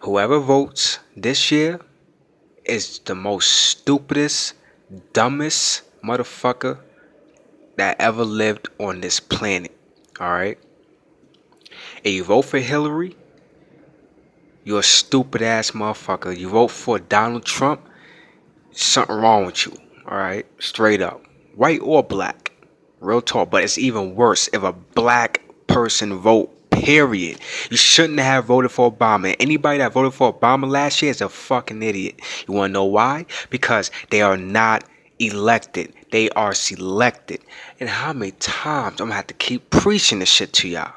Whoever votes this year is the most stupidest, dumbest motherfucker that ever lived on this planet. Alright? If you vote for Hillary, you're a stupid ass motherfucker. You vote for Donald Trump, something wrong with you. Alright? Straight up. White or black. Real talk. But it's even worse if a black person vote. Period. You shouldn't have voted for Obama. Anybody that voted for Obama last year is a fucking idiot. You wanna know why? Because they are not elected. They are selected. And how many times I'm gonna have to keep preaching this shit to y'all?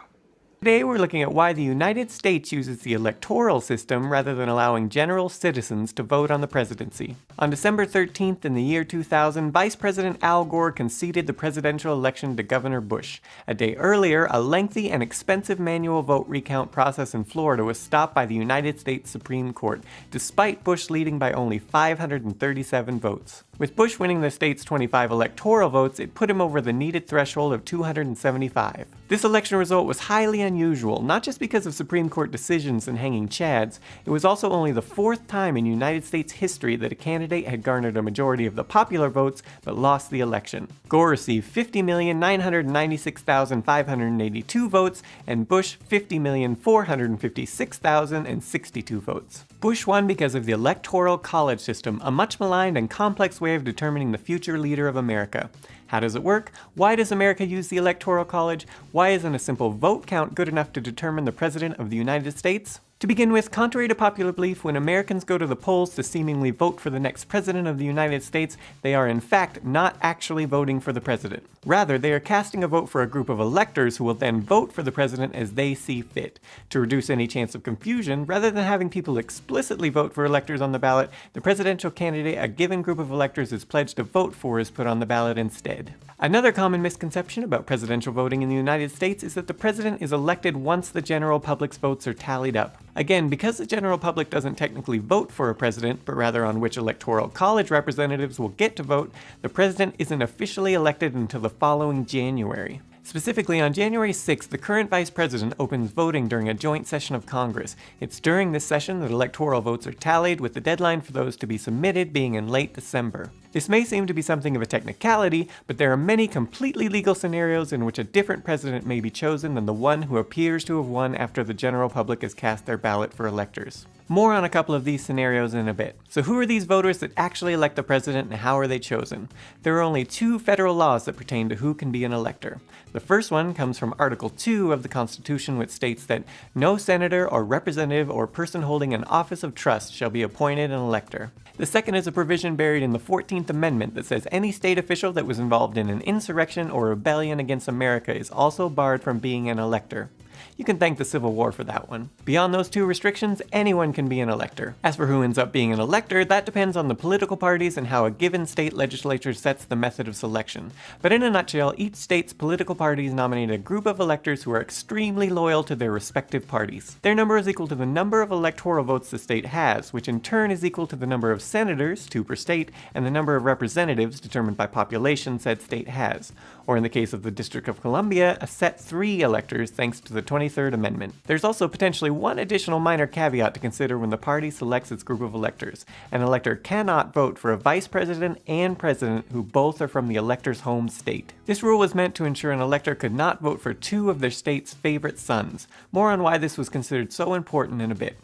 Today we're looking at why the United States uses the electoral system rather than allowing general citizens to vote on the presidency. On December 13th in the year 2000, Vice President Al Gore conceded the presidential election to Governor Bush. A day earlier, a lengthy and expensive manual vote recount process in Florida was stopped by the United States Supreme Court, despite Bush leading by only 537 votes. With Bush winning the state's 25 electoral votes, it put him over the needed threshold of 275. This election result was highly unusual, not just because of Supreme Court decisions and hanging chads. It was also only the fourth time in United States history that a candidate had garnered a majority of the popular votes but lost the election. Gore received 50,996,582 votes, and Bush 50,456,062 votes. Bush won because of the Electoral College system, a much maligned and complex way of determining the future leader of America. How does it work? Why does America use the Electoral College? Why isn't a simple vote count good enough to determine the President of the United States? To begin with, contrary to popular belief, when Americans go to the polls to seemingly vote for the next President of the United States, they are in fact not actually voting for the President. Rather, they are casting a vote for a group of electors who will then vote for the President as they see fit. To reduce any chance of confusion, rather than having people explicitly vote for electors on the ballot, the presidential candidate a given group of electors is pledged to vote for is put on the ballot instead. Another common misconception about presidential voting in the United States is that the president is elected once the general public's votes are tallied up. Again, because the general public doesn't technically vote for a president, but rather on which electoral college representatives will get to vote, the president isn't officially elected until the following January. Specifically, on January 6th, the current vice president opens voting during a joint session of Congress. It's during this session that electoral votes are tallied, with the deadline for those to be submitted being in late December. This may seem to be something of a technicality, but there are many completely legal scenarios in which a different president may be chosen than the one who appears to have won after the general public has cast their ballot for electors. More on a couple of these scenarios in a bit. So who are these voters that actually elect the president, and how are they chosen? There are only two federal laws that pertain to who can be an elector. The first one comes from Article 2 of the Constitution, which states that no senator or representative or person holding an office of trust shall be appointed an elector. The second is a provision buried in the 14th Amendment that says any state official that was involved in an insurrection or rebellion against America is also barred from being an elector. You can thank the Civil War for that one. Beyond those two restrictions, anyone can be an elector. As for who ends up being an elector, that depends on the political parties and how a given state legislature sets the method of selection. But in a nutshell, each state's political parties nominate a group of electors who are extremely loyal to their respective parties. Their number is equal to the number of electoral votes the state has, which in turn is equal to the number of senators, 2 per state, and the number of representatives, determined by population, said state has. Or in the case of the District of Columbia, a set 3 electors thanks to the 23rd Amendment. There's also potentially one additional minor caveat to consider when the party selects its group of electors. An elector cannot vote for a vice president and president who both are from the elector's home state. This rule was meant to ensure an elector could not vote for 2 of their state's favorite sons. More on why this was considered so important in a bit.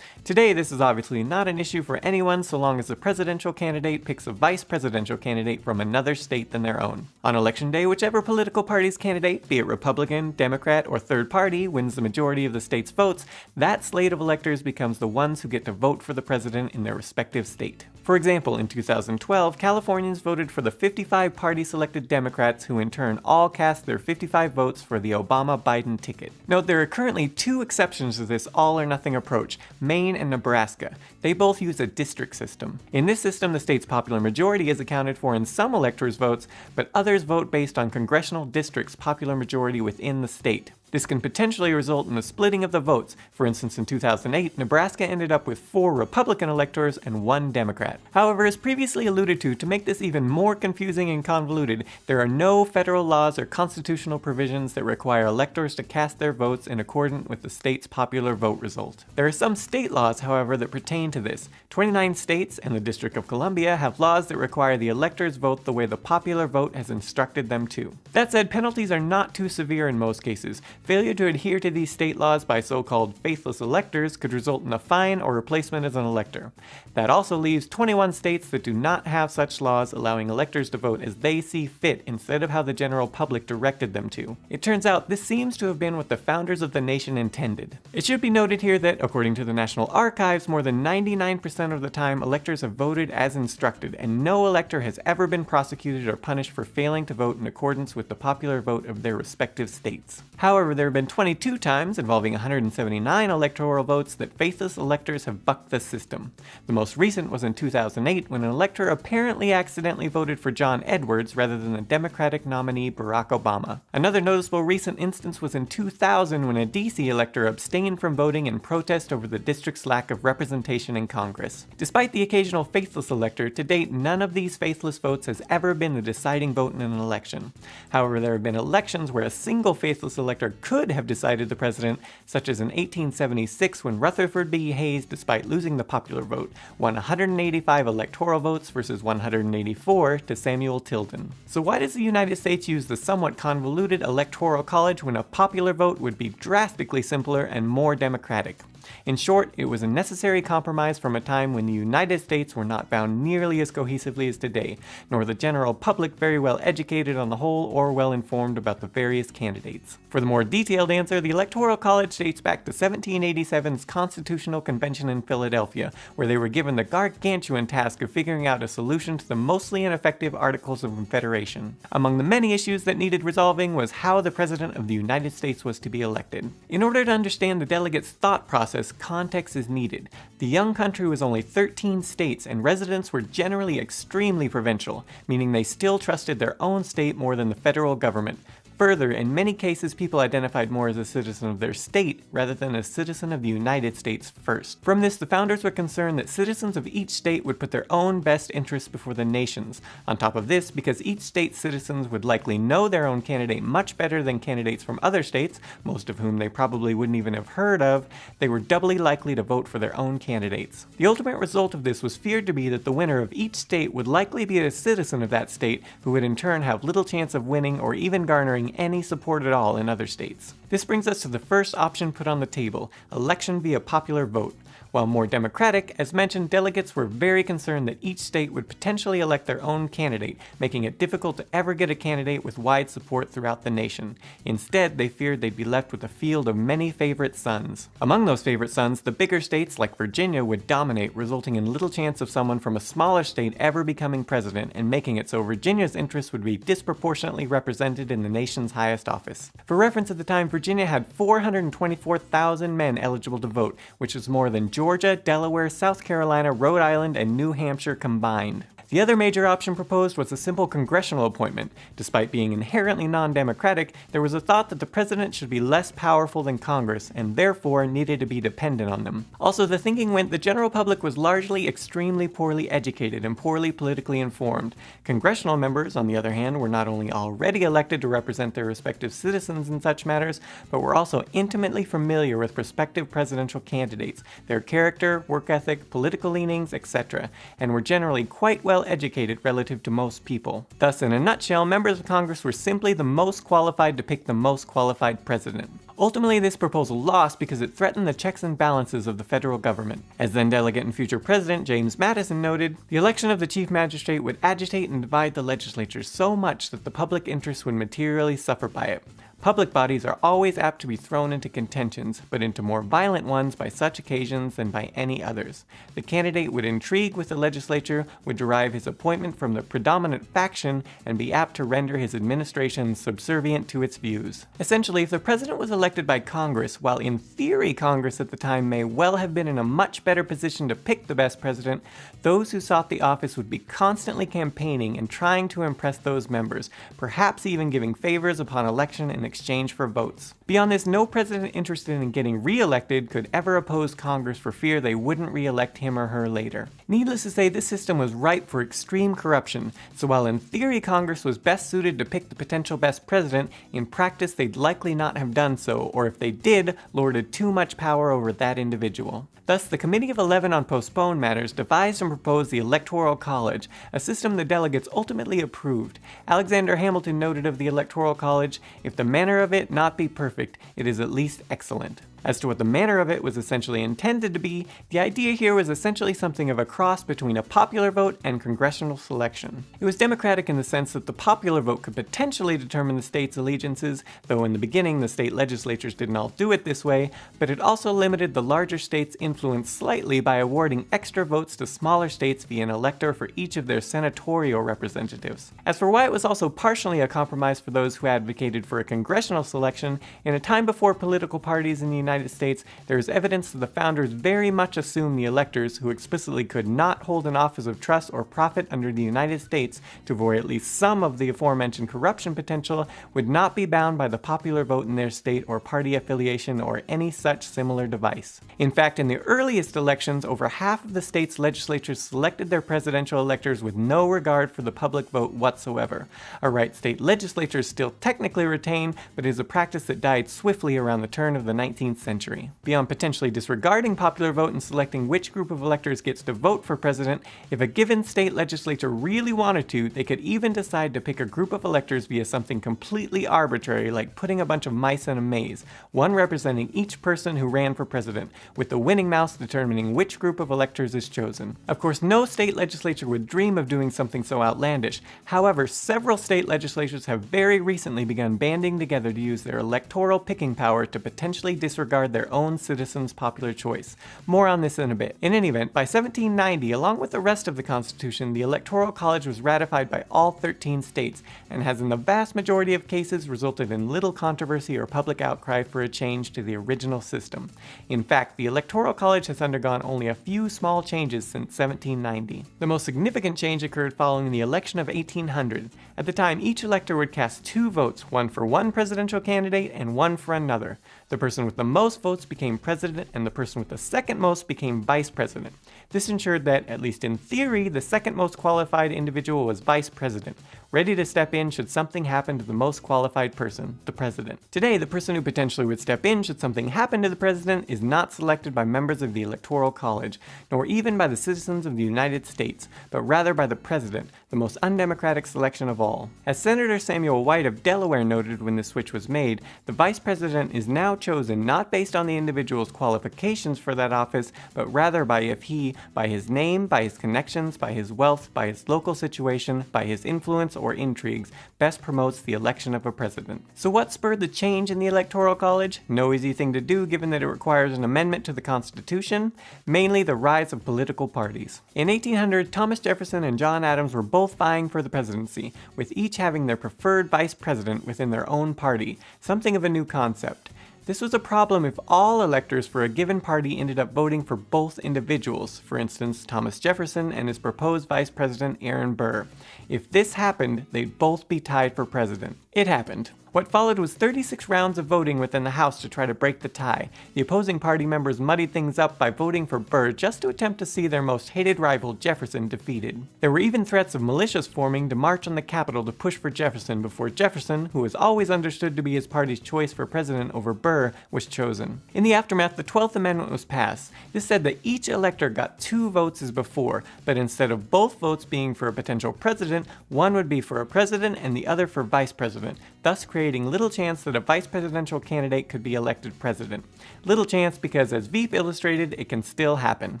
Today, this is obviously not an issue for anyone so long as the presidential candidate picks a vice presidential candidate from another state than their own. On election day, whichever political party's candidate, be it Republican, Democrat, or third party, wins the majority of the state's votes, that slate of electors becomes the ones who get to vote for the president in their respective state. For example, in 2012, Californians voted for the 55 party-selected Democrats who in turn all cast their 55 votes for the Obama-Biden ticket. Note there are currently 2 exceptions to this all-or-nothing approach, Maine and Nebraska. They both use a district system. In this system, the state's popular majority is accounted for in some electors' votes, but others vote based on congressional districts' popular majority within the state. This can potentially result in a splitting of the votes. For instance, in 2008, Nebraska ended up with 4 Republican electors and 1 Democrat. However, as previously alluded to make this even more confusing and convoluted, there are no federal laws or constitutional provisions that require electors to cast their votes in accordance with the state's popular vote result. There are some state laws, however, that pertain to this. 29 states and the District of Columbia have laws that require the electors vote the way the popular vote has instructed them to. That said, penalties are not too severe in most cases. Failure to adhere to these state laws by so-called faithless electors could result in a fine or replacement as an elector. That also leaves 21 states that do not have such laws, allowing electors to vote as they see fit instead of how the general public directed them to. It turns out this seems to have been what the founders of the nation intended. It should be noted here that, according to the National Archives, more than 99% of the time electors have voted as instructed, and no elector has ever been prosecuted or punished for failing to vote in accordance with the popular vote of their respective states. However, there have been 22 times, involving 179 electoral votes, that faithless electors have bucked the system. The most recent was in 2008, when an elector apparently accidentally voted for John Edwards rather than the Democratic nominee Barack Obama. Another noticeable recent instance was in 2000, when a DC elector abstained from voting in protest over the district's lack of representation in Congress. Despite the occasional faithless elector, to date none of these faithless votes has ever been the deciding vote in an election. However, there have been elections where a single faithless elector could have decided the president, such as in 1876 when Rutherford B. Hayes, despite losing the popular vote, won 185 electoral votes versus 184 to Samuel Tilden. So why does the United States use the somewhat convoluted electoral college when a popular vote would be drastically simpler and more democratic? In short, it was a necessary compromise from a time when the United States were not bound nearly as cohesively as today, nor the general public very well educated on the whole or well informed about the various candidates. For the more detailed answer, the Electoral College dates back to 1787's Constitutional Convention in Philadelphia, where they were given the gargantuan task of figuring out a solution to the mostly ineffective Articles of Confederation. Among the many issues that needed resolving was how the President of the United States was to be elected. In order to understand the delegates' thought process, context is needed. The young country was only 13 states, and residents were generally extremely provincial, meaning they still trusted their own state more than the federal government. Further, in many cases, people identified more as a citizen of their state rather than a citizen of the United States first. From this, the founders were concerned that citizens of each state would put their own best interests before the nation's. On top of this, because each state's citizens would likely know their own candidate much better than candidates from other states, most of whom they probably wouldn't even have heard of, they were doubly likely to vote for their own candidates. The ultimate result of this was feared to be that the winner of each state would likely be a citizen of that state, who would in turn have little chance of winning or even garnering any support at all in other states. This brings us to the first option put on the table, election via popular vote. While more democratic, as mentioned, delegates were very concerned that each state would potentially elect their own candidate, making it difficult to ever get a candidate with wide support throughout the nation. Instead, they feared they'd be left with a field of many favorite sons. Among those favorite sons, the bigger states like Virginia would dominate, resulting in little chance of someone from a smaller state ever becoming president, and making it so Virginia's interests would be disproportionately represented in the nation's highest office. For reference, at the time, Virginia had 424,000 men eligible to vote, which was more than Georgia, Delaware, South Carolina, Rhode Island, and New Hampshire combined. The other major option proposed was a simple congressional appointment. Despite being inherently non-democratic, there was a thought that the president should be less powerful than Congress, and therefore needed to be dependent on them. Also, the thinking went the general public was largely extremely poorly educated and poorly politically informed. Congressional members, on the other hand, were not only already elected to represent their respective citizens in such matters, but were also intimately familiar with prospective presidential candidates, their character, work ethic, political leanings, etc., and were generally quite well educated relative to most people. Thus, in a nutshell, members of Congress were simply the most qualified to pick the most qualified president. Ultimately, this proposal lost because it threatened the checks and balances of the federal government. As then delegate and future president James Madison noted, the election of the chief magistrate would agitate and divide the legislature so much that the public interest would materially suffer by it. Public bodies are always apt to be thrown into contentions, but into more violent ones by such occasions than by any others. The candidate would intrigue with the legislature, would derive his appointment from the predominant faction, and be apt to render his administration subservient to its views. Essentially, if the president was elected by Congress, while in theory Congress at the time may well have been in a much better position to pick the best president, those who sought the office would be constantly campaigning and trying to impress those members, perhaps even giving favors upon election in exchange for votes. Beyond this, no president interested in getting re-elected could ever oppose Congress for fear they wouldn't re-elect him or her later. Needless to say, this system was ripe for extreme corruption, so while in theory Congress was best suited to pick the potential best president, in practice they'd likely not have done so, or if they did, lorded too much power over that individual. Thus, the Committee of 11 on Postponed Matters devised and proposed the Electoral College, a system the delegates ultimately approved. Alexander Hamilton noted of the Electoral College, "If the manner of it not be perfect, it is at least excellent." As to what the manner of it was essentially intended to be, the idea here was essentially something of a cross between a popular vote and congressional selection. It was democratic in the sense that the popular vote could potentially determine the state's allegiances, though in the beginning the state legislatures didn't all do it this way, but it also limited the larger states' influence slightly by awarding extra votes to smaller states via an elector for each of their senatorial representatives. As for why it was also partially a compromise for those who advocated for a congressional selection, in a time before political parties in the United States, there is evidence that the founders very much assumed the electors, who explicitly could not hold an office of trust or profit under the United States to avoid at least some of the aforementioned corruption potential, would not be bound by the popular vote in their state or party affiliation or any such similar device. In fact, in the earliest elections, over half of the state's legislatures selected their presidential electors with no regard for the public vote whatsoever. A right state legislatures still technically retain, but it is a practice that died swiftly around the turn of the 19th century. Beyond potentially disregarding popular vote and selecting which group of electors gets to vote for president, if a given state legislature really wanted to, they could even decide to pick a group of electors via something completely arbitrary, like putting a bunch of mice in a maze, one representing each person who ran for president, with the winning mouse determining which group of electors is chosen. Of course, no state legislature would dream of doing something so outlandish. However, several state legislatures have very recently begun banding together to use their electoral picking power to potentially disregard their own citizens' popular choice. More on this in a bit. In any event, by 1790, along with the rest of the Constitution, the Electoral College was ratified by all 13 states, and has in the vast majority of cases resulted in little controversy or public outcry for a change to the original system. In fact, the Electoral College has undergone only a few small changes since 1790. The most significant change occurred following the election of 1800. At the time, each elector would cast 2 votes, one for one presidential candidate and one for another. The person with the most votes became president, and the person with the second most became vice president. This ensured that, at least in theory, the second most qualified individual was vice president, ready to step in should something happen to the most qualified person, the president. Today, the person who potentially would step in should something happen to the president is not selected by members of the Electoral College, nor even by the citizens of the United States, but rather by the president, the most undemocratic selection of all. As Senator Samuel White of Delaware noted when the switch was made, the vice president is now chosen not based on the individual's qualifications for that office, but rather by if he, by his name, by his connections, by his wealth, by his local situation, by his influence or intrigues, best promotes the election of a president. So what spurred the change in the Electoral College? No easy thing to do given that it requires an amendment to the Constitution, mainly the rise of political parties. In 1800, Thomas Jefferson and John Adams were both vying for the presidency, with each having their preferred vice president within their own party, something of a new concept. This was a problem if all electors for a given party ended up voting for both individuals, for instance, Thomas Jefferson and his proposed vice president Aaron Burr. If this happened, they'd both be tied for president. It happened. What followed was 36 rounds of voting within the House to try to break the tie. The opposing party members muddied things up by voting for Burr just to attempt to see their most hated rival, Jefferson, defeated. There were even threats of militias forming to march on the Capitol to push for Jefferson before Jefferson, who was always understood to be his party's choice for president over Burr, was chosen. In the aftermath, the 12th Amendment was passed. This said that each elector got 2 votes as before, but instead of both votes being for a potential president, one would be for a president and the other for vice president, thus creating little chance that a vice presidential candidate could be elected president. Little chance because, as Veep illustrated, it can still happen.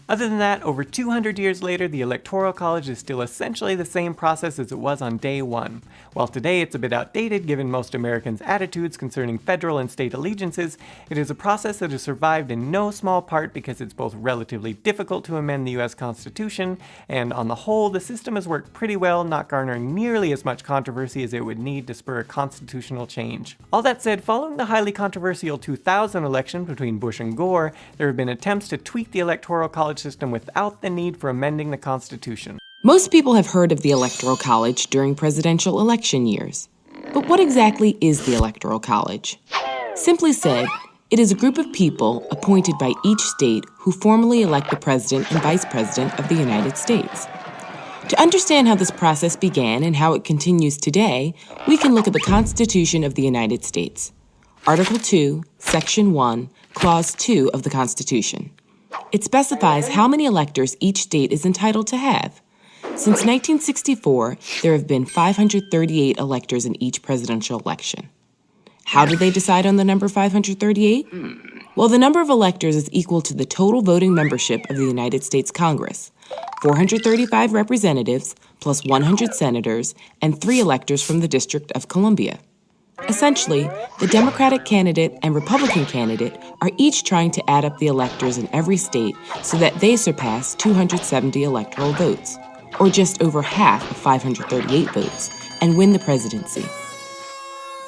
Other than that, over 200 years later, the Electoral College is still essentially the same process as it was on day one. While today it's a bit outdated given most Americans' attitudes concerning federal and state allegiances, it is a process that has survived in no small part because it's both relatively difficult to amend the US Constitution, and on the whole, the system has worked pretty well, not garnering nearly as much controversy as it would need to spur a constitutional change. All that said, following the highly controversial 2000 election between Bush and Gore, there have been attempts to tweak the Electoral College system without the need for amending the Constitution. Most people have heard of the Electoral College during presidential election years. But what exactly is the Electoral College? Simply said, it is a group of people appointed by each state who formally elect the President and Vice President of the United States. To understand how this process began and how it continues today, we can look at the Constitution of the United States. Article 2, Section 1, Clause 2 of the Constitution. It specifies how many electors each state is entitled to have. Since 1964, there have been 538 electors in each presidential election. How did they decide on the number 538? Well, the number of electors is equal to the total voting membership of the United States Congress, 435 representatives plus 100 senators and 3 electors from the District of Columbia. Essentially, the Democratic candidate and Republican candidate are each trying to add up the electors in every state so that they surpass 270 electoral votes, or just over half of 538 votes, and win the presidency.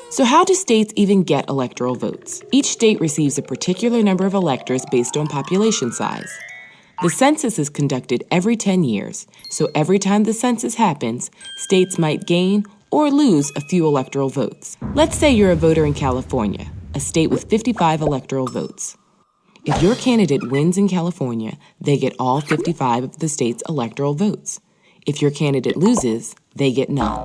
So how do states even get electoral votes? Each state receives a particular number of electors based on population size. The census is conducted every 10 years, so every time the census happens, states might gain or lose a few electoral votes. Let's say you're a voter in California, a state with 55 electoral votes. If your candidate wins in California, they get all 55 of the state's electoral votes. If your candidate loses, they get none.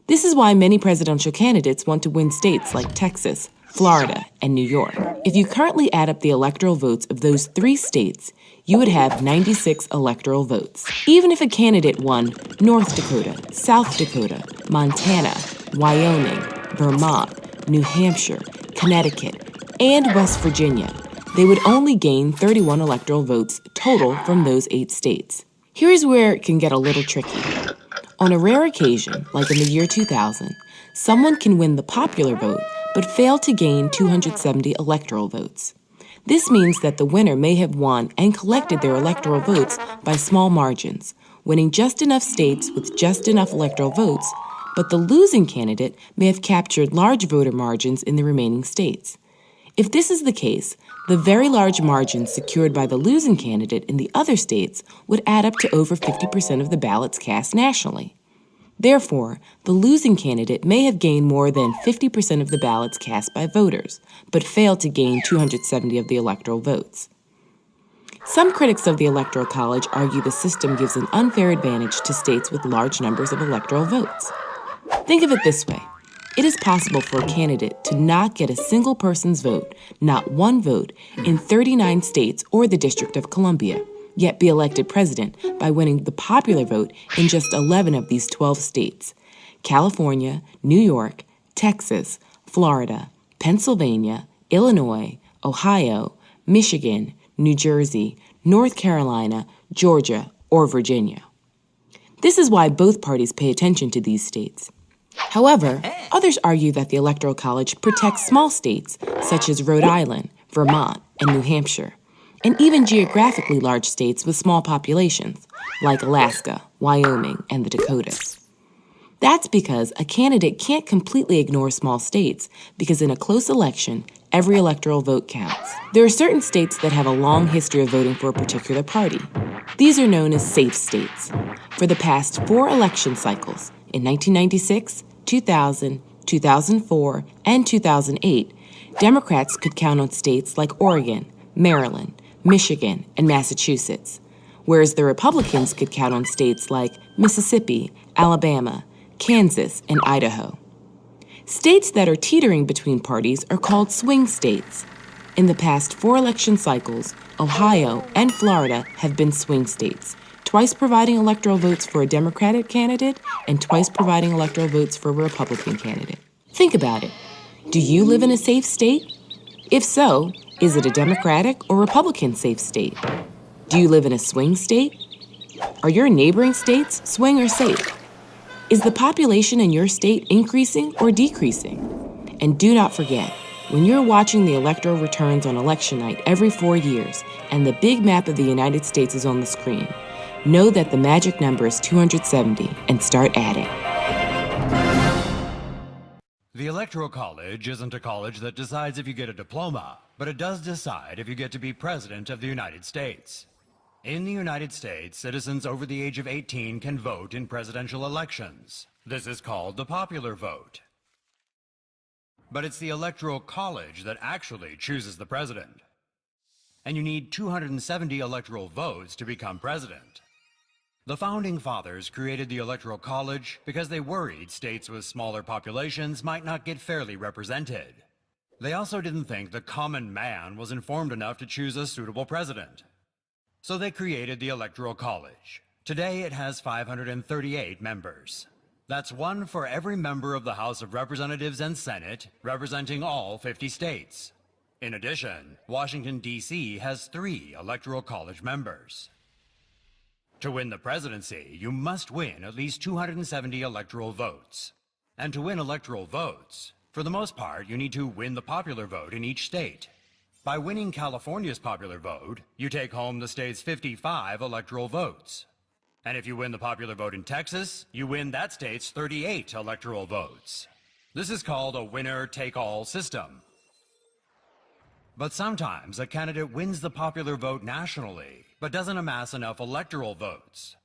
This is why many presidential candidates want to win states like Texas, Florida, and New York. If you currently add up the electoral votes of those 3 states, you would have 96 electoral votes. Even if a candidate won North Dakota, South Dakota, Montana, Wyoming, Vermont, New Hampshire, Connecticut, and West Virginia, they would only gain 31 electoral votes total from those 8 states. Here's where it can get a little tricky. On a rare occasion, like in the year 2000, someone can win the popular vote but fail to gain 270 electoral votes. This means that the winner may have won and collected their electoral votes by small margins, winning just enough states with just enough electoral votes, but the losing candidate may have captured large voter margins in the remaining states. If this is the case, the very large margins secured by the losing candidate in the other states would add up to over 50% of the ballots cast nationally. Therefore, the losing candidate may have gained more than 50% of the ballots cast by voters, but failed to gain 270 of the electoral votes. Some critics of the Electoral College argue the system gives an unfair advantage to states with large numbers of electoral votes. Think of it this way. It is possible for a candidate to not get a single person's vote, not one vote, in 39 states or the District of Columbia, yet be elected president by winning the popular vote in just 11 of these 12 states: California, New York, Texas, Florida, Pennsylvania, Illinois, Ohio, Michigan, New Jersey, North Carolina, Georgia, or Virginia. This is why both parties pay attention to these states. However, others argue that the Electoral College protects small states such as Rhode Island, Vermont, and New Hampshire, and even geographically large states with small populations, like Alaska, Wyoming, and the Dakotas. That's because a candidate can't completely ignore small states, because in a close election, every electoral vote counts. There are certain states that have a long history of voting for a particular party. These are known as safe states. For the past 4 election cycles, in 1996, 2000, 2004, and 2008, Democrats could count on states like Oregon, Maryland, Michigan, and Massachusetts, whereas the Republicans could count on states like Mississippi, Alabama, Kansas, and Idaho. States that are teetering between parties are called swing states. In the past 4 election cycles, Ohio and Florida have been swing states, twice providing electoral votes for a Democratic candidate and twice providing electoral votes for a Republican candidate. Think about it. Do you live in a safe state? If so, is it a Democratic or Republican safe state? Do you live in a swing state? Are your neighboring states swing or safe? Is the population in your state increasing or decreasing? And do not forget, when you're watching the electoral returns on election night every 4 years and the big map of the United States is on the screen, know that the magic number is 270 and start adding. The Electoral College isn't a college that decides if you get a diploma, but it does decide if you get to be President of the United States. In the United States, citizens over the age of 18 can vote in presidential elections. This is called the popular vote. but it's the Electoral College that actually chooses the president. And you need 270 electoral votes to become president. The Founding Fathers created the Electoral College because they worried states with smaller populations might not get fairly represented. They also didn't think the common man was informed enough to choose a suitable president. So they created the Electoral College. Today it has 538 members. That's one for every member of the House of Representatives and Senate, representing all 50 states. In addition, Washington, D.C. has 3 Electoral College members. To win the presidency, you must win at least 270 electoral votes. And to win electoral votes, for the most part, you need to win the popular vote in each state. By winning California's popular vote, you take home the state's 55 electoral votes. And if you win the popular vote in Texas, you win that state's 38 electoral votes. This is called a winner-take-all system. But sometimes a candidate wins the popular vote nationally, but doesn't amass enough electoral votes.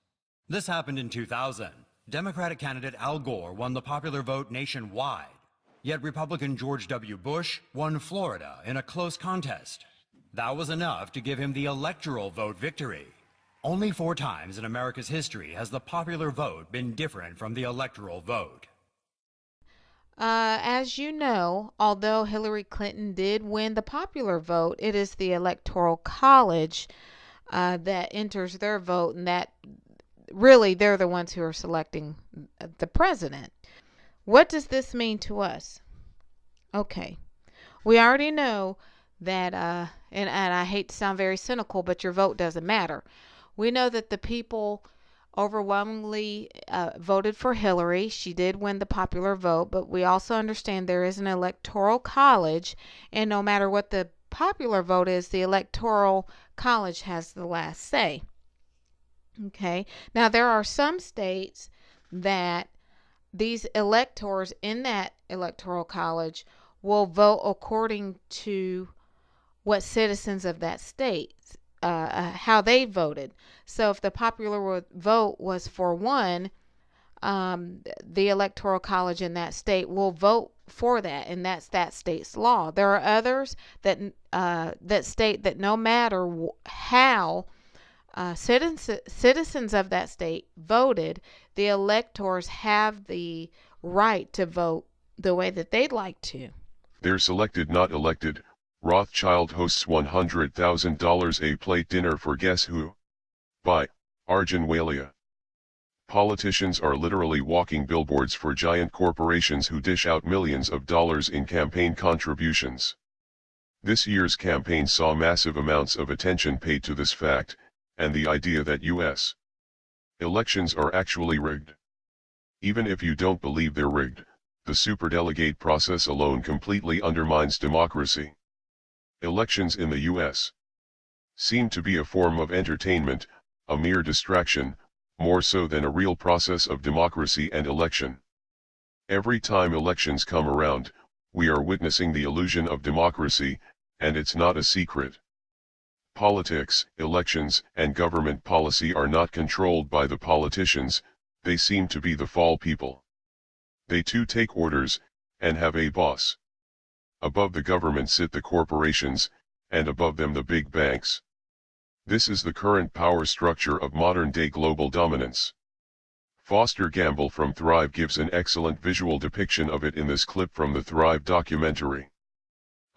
This happened in 2000. Democratic candidate Al Gore won the popular vote nationwide, yet Republican George W. Bush won Florida in a close contest. That was enough to give him the electoral vote victory. Only 4 times in America's history has the popular vote been different from the electoral vote. As you know, although Hillary Clinton did win the popular vote, it is the Electoral College that enters their vote, and that really they're the ones who are selecting the president. What does this mean to us? Okay, we already know that, and I hate to sound very cynical, but your vote doesn't matter. We know that the people overwhelmingly voted for Hillary. She did win the popular vote, but we also understand there is an electoral college, and no matter what the popular vote is, the electoral college has the last say. Okay, now there are some states that these electors in that electoral college will vote according to what citizens of that state how they voted. So if the popular vote was for one, the electoral college in that state will vote for that, and that's that state's law. There are others that state that no matter how citizens of that state voted, the electors have the right to vote the way that they'd like to. They're selected, not elected. Rothschild hosts $100,000 a plate dinner for Guess Who? By Arjun Walia. Politicians are literally walking billboards for giant corporations who dish out millions of dollars in campaign contributions. This year's campaign saw massive amounts of attention paid to this fact, and the idea that U.S. elections are actually rigged. Even if you don't believe they're rigged, the superdelegate process alone completely undermines democracy. Elections in the U.S. seem to be a form of entertainment, a mere distraction, more so than a real process of democracy and election. Every time elections come around, we are witnessing the illusion of democracy, and it's not a secret. Politics, elections, and government policy are not controlled by the politicians, they seem to be the fall people. They too take orders, and have a boss. Above the government sit the corporations, and above them the big banks. This is the current power structure of modern-day global dominance. Foster Gamble from Thrive gives an excellent visual depiction of it in this clip from the Thrive documentary.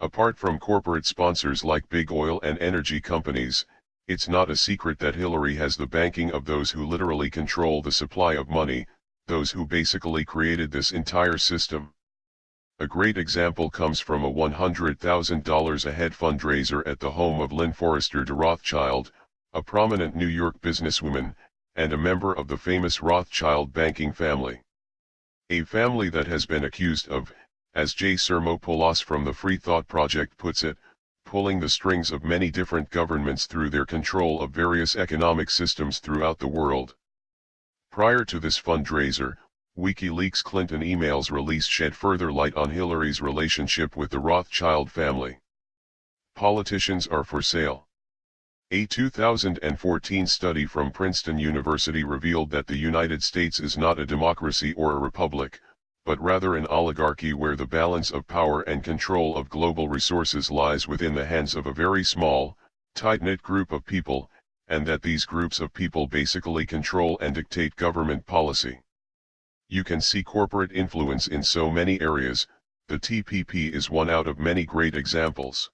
Apart from corporate sponsors like big oil and energy companies, it's not a secret that Hillary has the backing of those who literally control the supply of money, those who basically created this entire system. A great example comes from a $100,000 a head fundraiser at the home of Lynn Forrester de Rothschild, a prominent New York businesswoman, and a member of the famous Rothschild banking family. A family that has been accused of, as Jay Sermopoulos from the Free Thought Project puts it, pulling the strings of many different governments through their control of various economic systems throughout the world. Prior to this fundraiser, WikiLeaks Clinton emails released shed further light on Hillary's relationship with the Rothschild family. Politicians are for sale. A 2014 study from Princeton University revealed that the United States is not a democracy or a republic, but rather an oligarchy where the balance of power and control of global resources lies within the hands of a very small, tight-knit group of people, and that these groups of people basically control and dictate government policy. You can see corporate influence in so many areas. The TPP is one out of many great examples.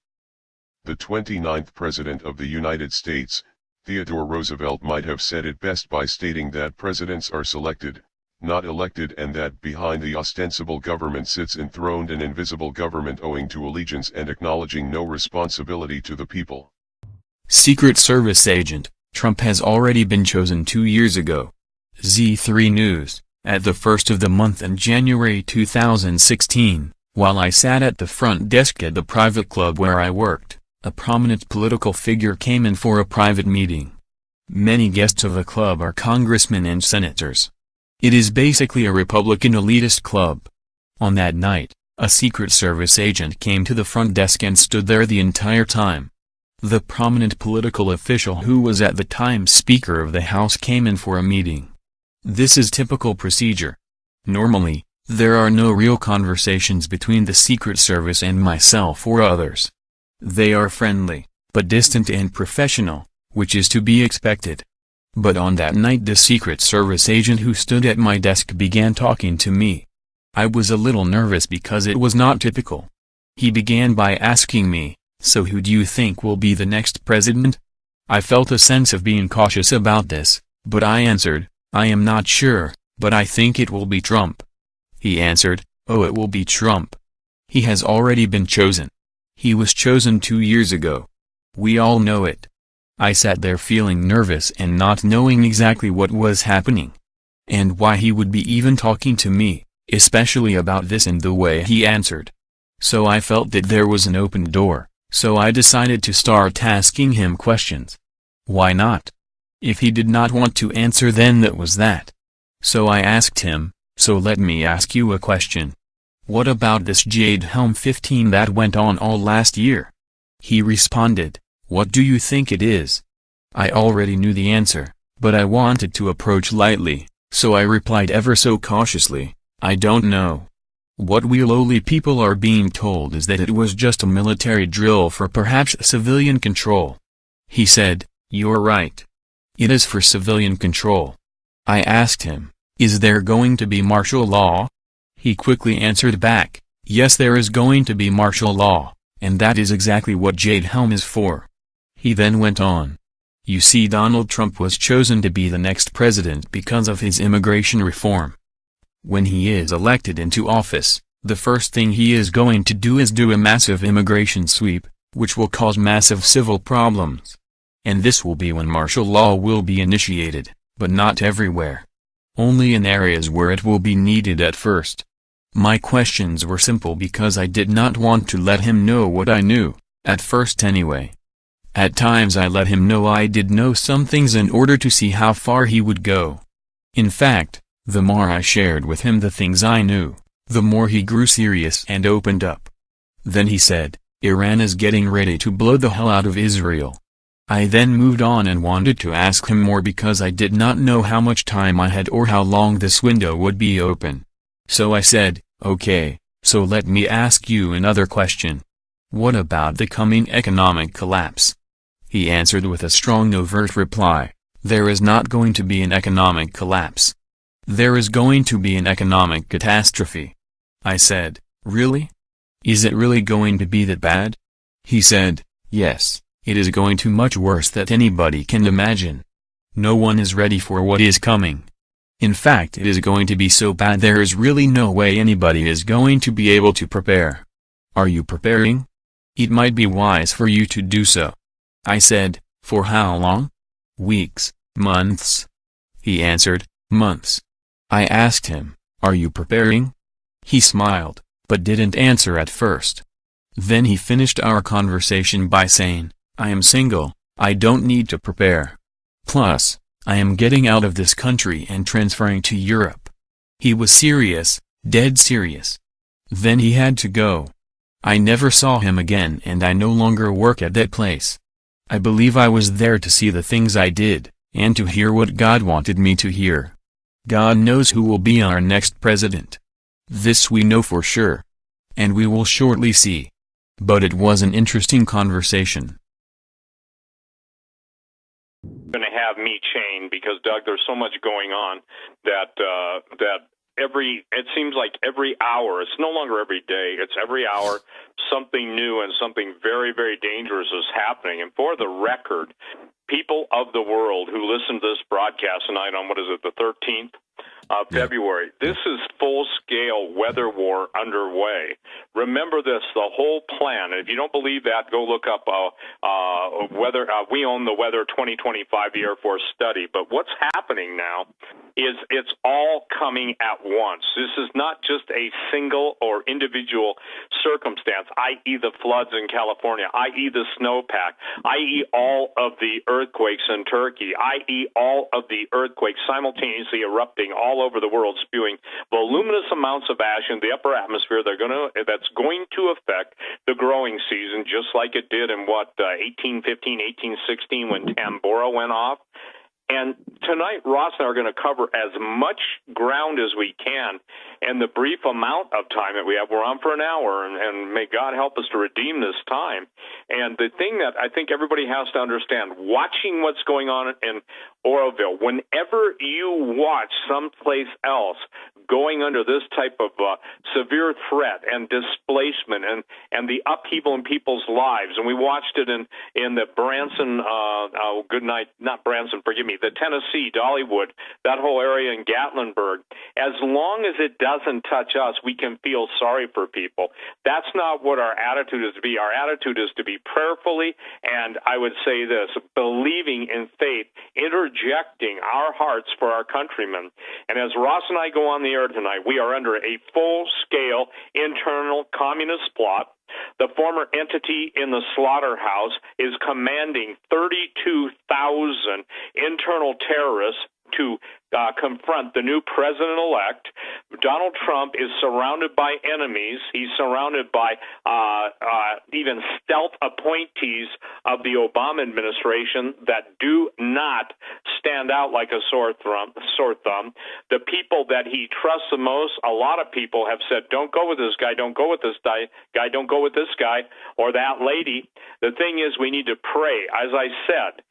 The 29th President of the United States, Theodore Roosevelt, might have said it best by stating that presidents are selected, not elected, and that behind the ostensible government sits enthroned an invisible government owing to allegiance and acknowledging no responsibility to the people. Secret Service agent, Trump has already been chosen 2 years ago. Z3 News, at the first of the month in January 2016, while I sat at the front desk at the private club where I worked, a prominent political figure came in for a private meeting. Many guests of the club are congressmen and senators. It is basically a Republican elitist club. On that night, a Secret Service agent came to the front desk and stood there the entire time. The prominent political official who was at the time Speaker of the House came in for a meeting. This is typical procedure. Normally, there are no real conversations between the Secret Service and myself or others. They are friendly, but distant and professional, which is to be expected. But on that night the Secret Service agent who stood at my desk began talking to me. I was a little nervous because it was not typical. He began by asking me, "So who do you think will be the next president?" I felt a sense of being cautious about this, but I answered, "I am not sure, but I think it will be Trump." He answered, "Oh, it will be Trump. He has already been chosen. He was chosen 2 years ago. We all know it." I sat there feeling nervous and not knowing exactly what was happening, and why he would be even talking to me, especially about this and the way he answered. So I felt that there was an open door, so I decided to start asking him questions. Why not? If he did not want to answer, then that was that. So I asked him, "So let me ask you a question. What about this Jade Helm 15 that went on all last year?" He responded, "What do you think it is?" I already knew the answer, but I wanted to approach lightly, so I replied ever so cautiously, "I don't know. What we lowly people are being told is that it was just a military drill for perhaps civilian control." He said, "You're right. It is for civilian control." I asked him, "Is there going to be martial law?" He quickly answered back, "Yes, there is going to be martial law, and that is exactly what Jade Helm is for." He then went on, "You see, Donald Trump was chosen to be the next president because of his immigration reform. When he is elected into office, the first thing he is going to do is do a massive immigration sweep, which will cause massive civil problems. And this will be when martial law will be initiated, but not everywhere. Only in areas where it will be needed at first." My questions were simple because I did not want to let him know what I knew, at first anyway. At times I let him know I did know some things in order to see how far he would go. In fact, the more I shared with him the things I knew, the more he grew serious and opened up. Then he said, "Iran is getting ready to blow the hell out of Israel." I then moved on and wanted to ask him more because I did not know how much time I had or how long this window would be open. So I said, "Okay, so let me ask you another question. What about the coming economic collapse?" He answered with a strong overt reply, "There is not going to be an economic collapse. There is going to be an economic catastrophe." I said, "Really? Is it really going to be that bad?" He said, "Yes, it is going to much worse than anybody can imagine. No one is ready for what is coming. In fact, it is going to be so bad there is really no way anybody is going to be able to prepare. Are you preparing? It might be wise for you to do so." I said, "For how long? Weeks, months?" He answered, "Months." I asked him, "Are you preparing?" He smiled, but didn't answer at first. Then he finished our conversation by saying, "I am single, I don't need to prepare. Plus, I am getting out of this country and transferring to Europe." He was serious, dead serious. Then he had to go. I never saw him again and I no longer work at that place. I believe I was there to see the things I did, and to hear what God wanted me to hear. God knows who will be our next president. This we know for sure. And we will shortly see. But it was an interesting conversation. Going to have me chained because, Doug, there's so much going on that it seems like every hour, it's no longer every day, it's every hour something new and something very, very dangerous is happening. And for the record, people of the world who listen to this broadcast tonight on, the 13th of February, this is full-scale weather war underway. Remember this, the whole plan, and if you don't believe that, go look up weather. We own the Weather 2025, the Air Force study. But what's happening now is it's all coming at once. This is not just a single or individual circumstance, i.e. the floods in California, i.e. the snowpack, i.e. all of the earthquakes in Turkey, i.e. all of the earthquakes simultaneously erupting all over the world, spewing voluminous amounts of ash in the upper atmosphere that's going to affect the growing season, just like it did in 1815, 1816 when Tambora went off. And tonight, Ross and I are going to cover as much ground as we can in the brief amount of time that we have. We're on for an hour, and may God help us to redeem this time. And the thing that I think everybody has to understand, watching what's going on in Oroville, whenever you watch someplace else going under this type of severe threat and displacement and the upheaval in people's lives, and we watched it in the Branson, the Tennessee, Dollywood, that whole area in Gatlinburg, as long as it doesn't touch us, we can feel sorry for people. That's not what our attitude is to be. Our attitude is to be prayerfully, and I would say this, believing in faith, interjecting our hearts for our countrymen. And as Ross and I go on the air tonight, we are under a full-scale internal communist plot. The former entity in the slaughterhouse is commanding 32,000 internal terrorists to confront the new president-elect. Donald Trump is surrounded by enemies. He's surrounded by even stealth appointees of the Obama administration that do not stand out like a sore thumb. The people that he trusts the most, a lot of people have said, don't go with this guy, don't go with this guy, don't go with this guy or that lady. The thing is, we need to pray, as I said,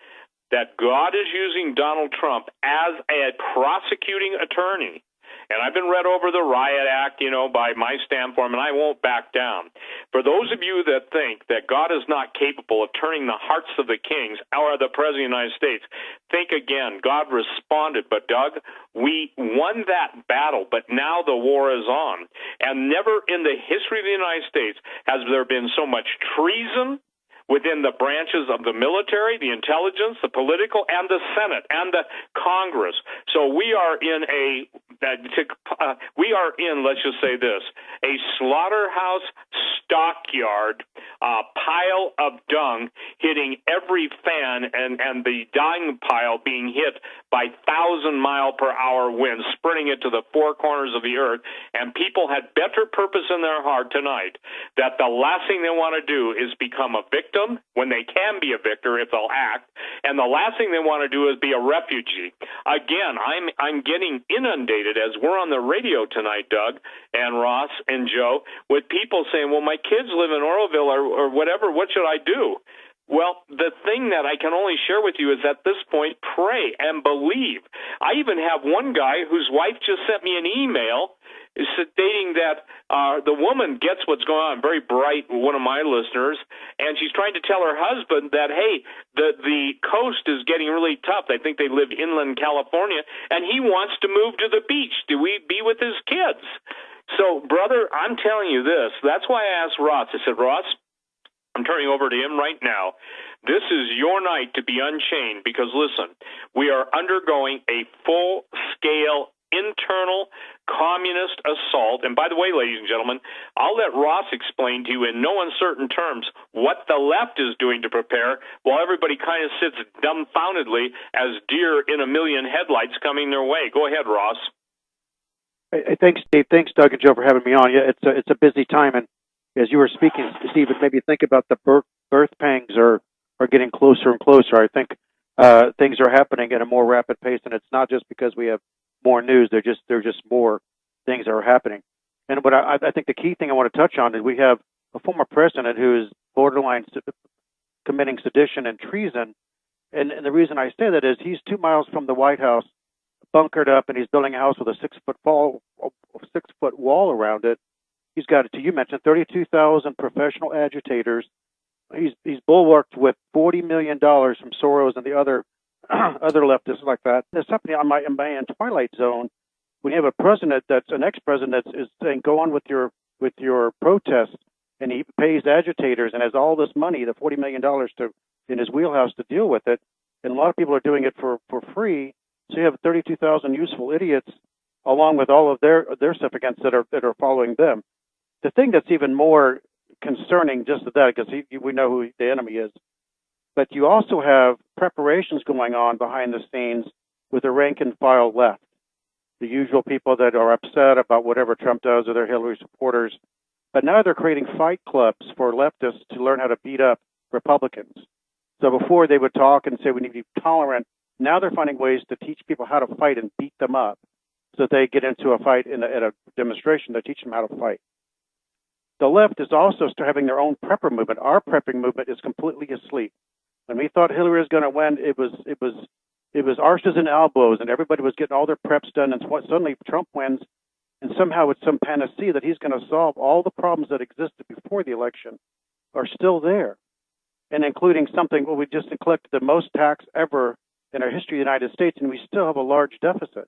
that God is using Donald Trump as a prosecuting attorney. And I've been read over the Riot Act, by my standpoint, and I won't back down. For those of you that think that God is not capable of turning the hearts of the kings or the President of the United States, think again. God responded, but Doug, we won that battle, but now the war is on. And never in the history of the United States has there been so much treason within the branches of the military, the intelligence, the political, and the Senate, and the Congress. So we are in let's just say this, a slaughterhouse stockyard pile of dung hitting every fan, and the dung pile being hit by 1,000-mile-per-hour winds, spreading it to the four corners of the earth. And people had better purpose in their heart tonight that the last thing they want to do is become a victim when they can be a victor if they'll act, and the last thing they want to do is be a refugee. Again, I'm getting inundated as we're on the radio tonight, Doug and Ross and Joe, with people saying, well, my kids live in Oroville or whatever, what should I do? Well, the thing that I can only share with you is at this point, pray and believe. I even have one guy whose wife just sent me an email stating that the woman gets what's going on, very bright, one of my listeners, and she's trying to tell her husband that, hey, the coast is getting really tough. I think they live inland California, and he wants to move to the beach to be with his kids. So, brother, I'm telling you this. That's why I asked Ross. I said, Ross, I'm turning over to him right now. This is your night to be unchained because, listen, we are undergoing a full-scale internal communist assault. And by the way, ladies and gentlemen, I'll let Ross explain to you in no uncertain terms what the left is doing to prepare while everybody kind of sits dumbfoundedly as deer in a million headlights coming their way. Go ahead, Ross. Hey, thanks, Steve. Thanks, Doug and Joe, for having me on. Yeah, it's a busy time, and as you were speaking, Steve, it made me think about the birth pangs are getting closer and closer. I think things are happening at a more rapid pace, and it's not just because we have more news. They're just more things that are happening. And what I think the key thing I want to touch on is we have a former president who is borderline committing sedition and treason. And the reason I say that is he's 2 miles from the White House, bunkered up, and he's building a house with a 6-foot wall around it. He's got, you mentioned, 32,000 professional agitators. He's bulwarked with $40 million from Soros and the other leftists like that. There's something in my twilight zone when you have a president that's an ex-president that is saying, go on with your protest, and he pays agitators and has all this money, the $40 million in his wheelhouse to deal with it. And a lot of people are doing it for free. So you have 32,000 useful idiots, along with all of their recipients that are following them. The thing that's even more concerning, just that, because we know who the enemy is, but you also have preparations going on behind the scenes with the rank and file left, the usual people that are upset about whatever Trump does or their Hillary supporters. But now they're creating fight clubs for leftists to learn how to beat up Republicans. So before they would talk and say we need to be tolerant, now they're finding ways to teach people how to fight and beat them up so that they get into a fight at a demonstration to teach them how to fight. The left is also having their own prepper movement. Our prepping movement is completely asleep. When we thought Hillary was going to win, it was arses and elbows, and everybody was getting all their preps done, and suddenly Trump wins, and somehow it's some panacea that he's going to solve all the problems that existed before the election are still there, and including something, we just collected the most tax ever in our history of the United States, and we still have a large deficit.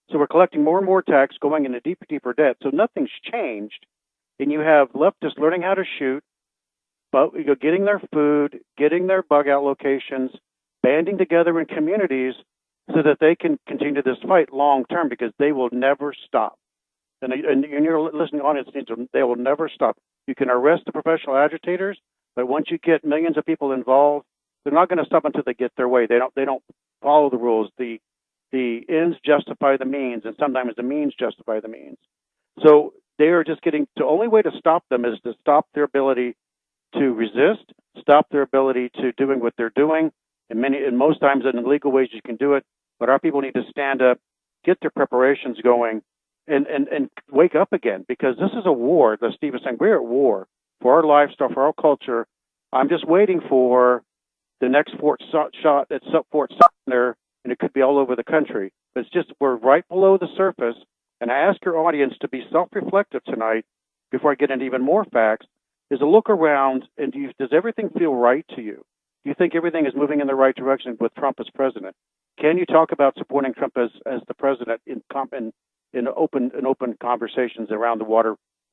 So we're collecting more and more tax, going into deeper debt. So nothing's changed, and you have leftists learning how to shoot, but getting their food, getting their bug out locations, banding together in communities so that they can continue this fight long term, because they will never stop. And your listening audience needs them. They will never stop. You can arrest the professional agitators, but once you get millions of people involved, they're not going to stop until they get their way. They don't follow the rules. The ends justify the means, and sometimes the means justify the means. So they are just getting, the only way to stop them is to stop their ability to resist, stop their ability to doing what they're doing. And most times in legal ways you can do it, but our people need to stand up, get their preparations going, and wake up again, because this is a war. As Steve was saying, we're at war for our lifestyle, for our culture. I'm just waiting for the next Fort shot at Fort Sumter, and it could be all over the country. But it's just, we're right below the surface. And I ask your audience to be self-reflective tonight, before I get into even more facts, is to look around, and does everything feel right to you? Do you think everything is moving in the right direction with Trump as president? Can you talk about supporting Trump as the president in open conversations around the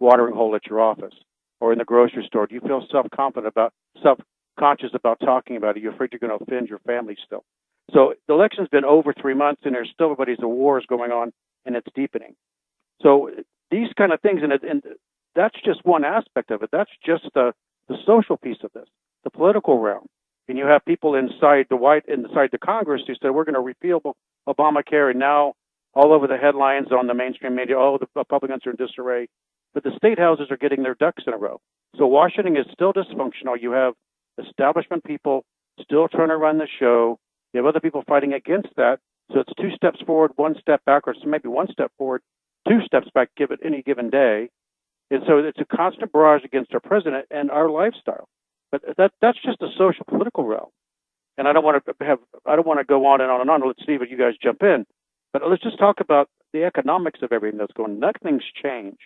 watering hole at your office or in the grocery store? Do you feel self-conscious about talking about it? You're afraid you're going to offend your family still. So the election's been over 3 months, and there's still a war is going on, and it's deepening. So these kind of things, and that's just one aspect of it. That's just the social piece of this, the political realm. And you have people inside the Congress who said we're going to repeal Obamacare, and now all over the headlines on the mainstream media, all the Republicans are in disarray. But the state houses are getting their ducks in a row. So Washington is still dysfunctional. You have establishment people still trying to run the show. You have other people fighting against that. So it's 2 steps forward, 1 step backwards, so maybe 1 step forward, 2 steps back any given day. And so it's a constant barrage against our president and our lifestyle. But that's just the social political realm. And I don't want to go on and on and on. Let's see what you guys jump in. But let's just talk about the economics of everything that's going on. Nothing's changed.